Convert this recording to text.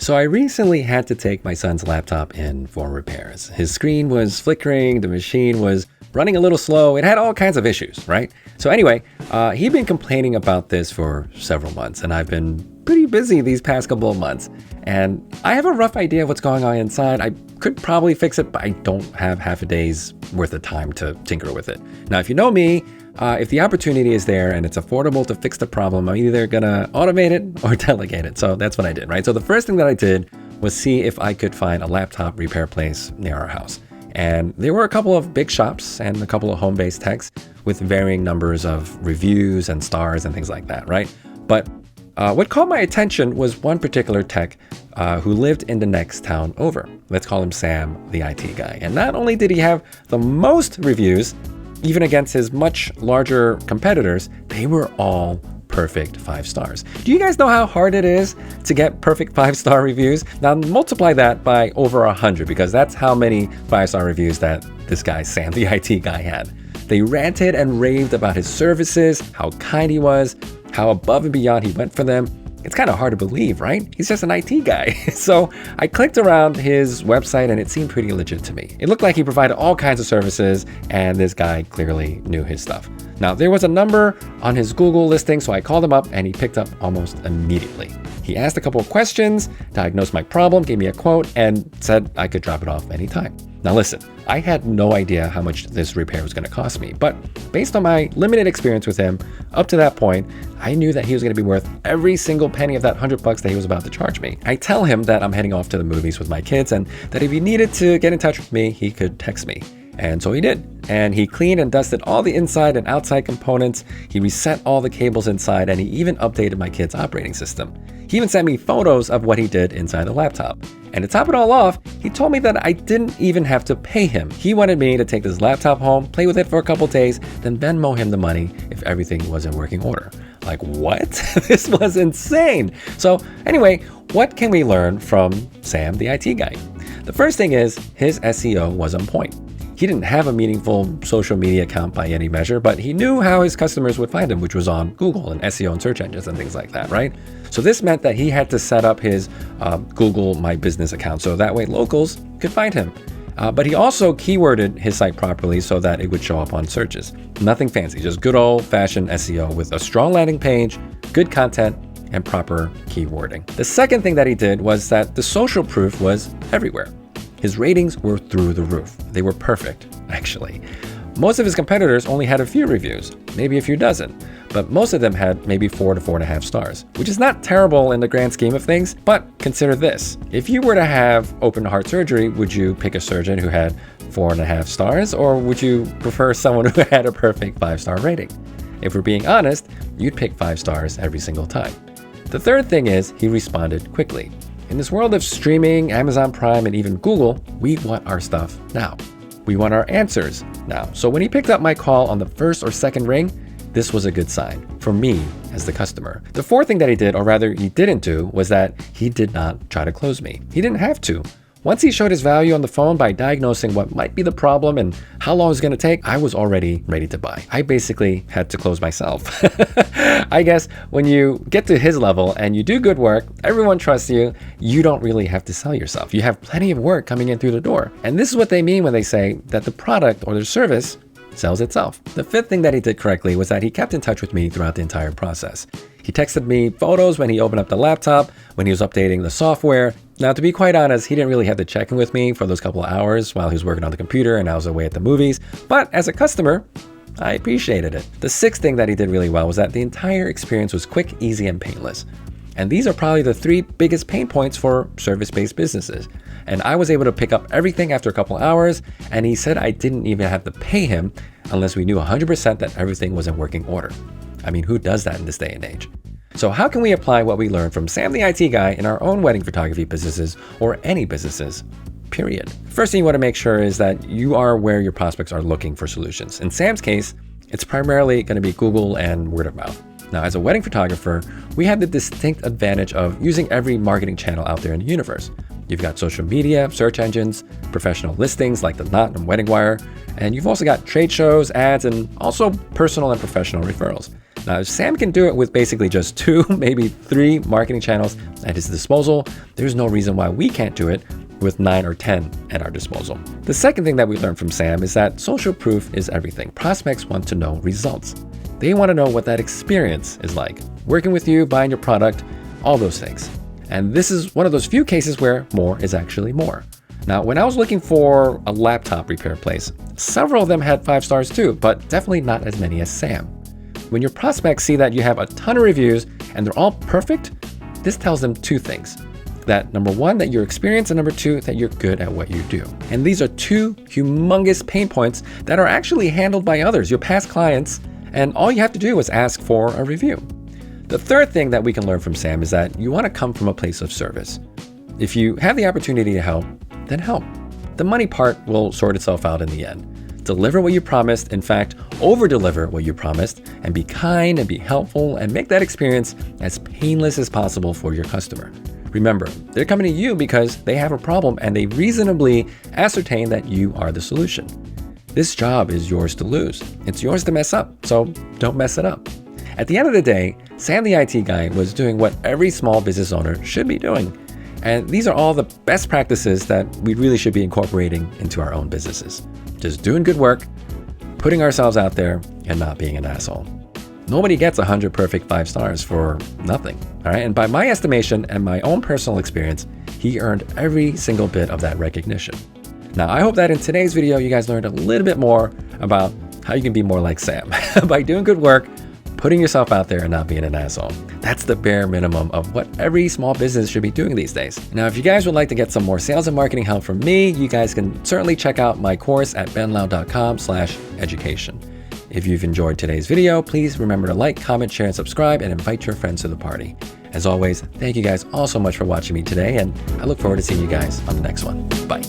So I recently had to take my son's laptop in for repairs. His screen was flickering, the machine was running a little slow, it had all kinds of issues, right? So anyway, he'd been complaining about this for several months, and I've been pretty busy these past couple of months. And I have a rough idea of what's going on inside. I could probably fix it, but I don't have half a day's worth of time to tinker with it. Now, if you know me, if the opportunity is there and it's affordable to fix the problem, I'm either gonna automate it or delegate it. So that's what I did, right? So the first thing that I did was see if I could find a laptop repair place near our house. And there were a couple of big shops and a couple of home-based techs with varying numbers of reviews and stars and things like that, right? But what caught my attention was one particular tech who lived in the next town over. Let's call him Sam, the IT guy. And not only did he have the most reviews, even against his much larger competitors, they were all perfect 5 stars. Do you guys know how hard it is to get perfect 5-star reviews? Now multiply that by over 100, because that's how many 5-star reviews that this guy, Sam, the IT guy, had. They ranted and raved about his services, how kind he was, how above and beyond he went for them. It's kind of hard to believe, right? He's just an IT guy. So I clicked around his website and it seemed pretty legit to me. It looked like he provided all kinds of services and this guy clearly knew his stuff. Now, there was a number on his Google listing, so I called him up and he picked up almost immediately. He asked a couple of questions, diagnosed my problem, gave me a quote, and said I could drop it off anytime. Now listen, I had no idea how much this repair was going to cost me, but based on my limited experience with him up to that point, I knew that he was going to be worth every single penny of that $100 that he was about to charge me. I tell him that I'm heading off to the movies with my kids and that if he needed to get in touch with me, he could text me. And so he did. And he cleaned and dusted all the inside and outside components. He reset all the cables inside, and he even updated my kid's operating system. He even sent me photos of what he did inside the laptop. And to top it all off, he told me that I didn't even have to pay him. He wanted me to take this laptop home, play with it for a couple days, then Venmo him the money if everything was in working order. Like, what? This was insane. So anyway, what can we learn from Sam, the IT guy? The first thing is his SEO was on point. He didn't have a meaningful social media account by any measure, but he knew how his customers would find him, which was on Google and SEO and search engines and things like that, right? So this meant that he had to set up his Google My Business account so that way locals could find him. But he also keyworded his site properly so that it would show up on searches. Nothing fancy, just good old-fashioned SEO with a strong landing page, good content, and proper keywording. The second thing that he did was that the social proof was everywhere. His ratings were through the roof. They were perfect, actually. Most of his competitors only had a few reviews, maybe a few dozen, but most of them had maybe 4 to 4.5 stars, which is not terrible in the grand scheme of things. But consider this. If you were to have open heart surgery, would you pick a surgeon who had 4.5 stars, or would you prefer someone who had a perfect 5-star rating? If we're being honest, you'd pick 5 stars every single time. The third thing is he responded quickly. In this world of streaming, Amazon Prime, and even Google, we want our stuff now. We want our answers now. So when he picked up my call on the first or second ring, this was a good sign for me as the customer. The fourth thing that he did, or rather he didn't do, was that he did not try to close me. He didn't have to. Once he showed his value on the phone by diagnosing what might be the problem and how long it's going to take, I was already ready to buy. I basically had to close myself. I guess when you get to his level and you do good work, everyone trusts you, you don't really have to sell yourself. You have plenty of work coming in through the door. And this is what they mean when they say that the product or their service sells itself. The fifth thing that he did correctly was that he kept in touch with me throughout the entire process. He texted me photos when he opened up the laptop, when he was updating the software. Now, to be quite honest, he didn't really have to check in with me for those couple of hours while he was working on the computer and I was away at the movies. But as a customer, I appreciated it. The sixth thing that he did really well was that the entire experience was quick, easy, and painless. And these are probably the 3 biggest pain points for service-based businesses. And I was able to pick up everything after a couple of hours, and he said I didn't even have to pay him unless we knew 100% that everything was in working order. I mean, who does that in this day and age? So how can we apply what we learned from Sam the IT guy in our own wedding photography businesses or any businesses, period? First thing you want to make sure is that you are where your prospects are looking for solutions. In Sam's case, it's primarily going to be Google and word of mouth. Now, as a wedding photographer, we have the distinct advantage of using every marketing channel out there in the universe. You've got social media, search engines, professional listings like The Knot and Wedding Wire, and you've also got trade shows, ads, and also personal and professional referrals. Now, if Sam can do it with basically just 2, maybe 3 marketing channels at his disposal, there's no reason why we can't do it with 9 or 10 at our disposal. The second thing that we learned from Sam is that social proof is everything. Prospects want to know results. They want to know what that experience is like. Working with you, buying your product, all those things. And this is one of those few cases where more is actually more. Now, when I was looking for a laptop repair place, several of them had 5 stars too, but definitely not as many as Sam. When your prospects see that you have a ton of reviews and they're all perfect, this tells them 2 things. That number 1, that you're experienced, and number 2, that you're good at what you do. And these are 2 humongous pain points that are actually handled by others, your past clients, and all you have to do is ask for a review. The third thing that we can learn from Sam is that you want to come from a place of service. If you have the opportunity to help, then help. The money part will sort itself out in the end. Deliver what you promised, in fact, over-deliver what you promised, and be kind and be helpful and make that experience as painless as possible for your customer. Remember, they're coming to you because they have a problem and they reasonably ascertain that you are the solution. This job is yours to lose. It's yours to mess up, so don't mess it up. At the end of the day, Sam the IT guy was doing what every small business owner should be doing. And these are all the best practices that we really should be incorporating into our own businesses. Just doing good work, putting ourselves out there, and not being an asshole. Nobody gets 100 perfect 5 stars for nothing, all right? And by my estimation and my own personal experience, he earned every single bit of that recognition. Now, I hope that in today's video, you guys learned a little bit more about how you can be more like Sam by doing good work, putting yourself out there, and not being an asshole. That's the bare minimum of what every small business should be doing these days. Now, if you guys would like to get some more sales and marketing help from me, you guys can certainly check out my course at benlau.com/education. If you've enjoyed today's video, please remember to like, comment, share, and subscribe, and invite your friends to the party. As always, thank you guys all so much for watching me today, and I look forward to seeing you guys on the next one. Bye.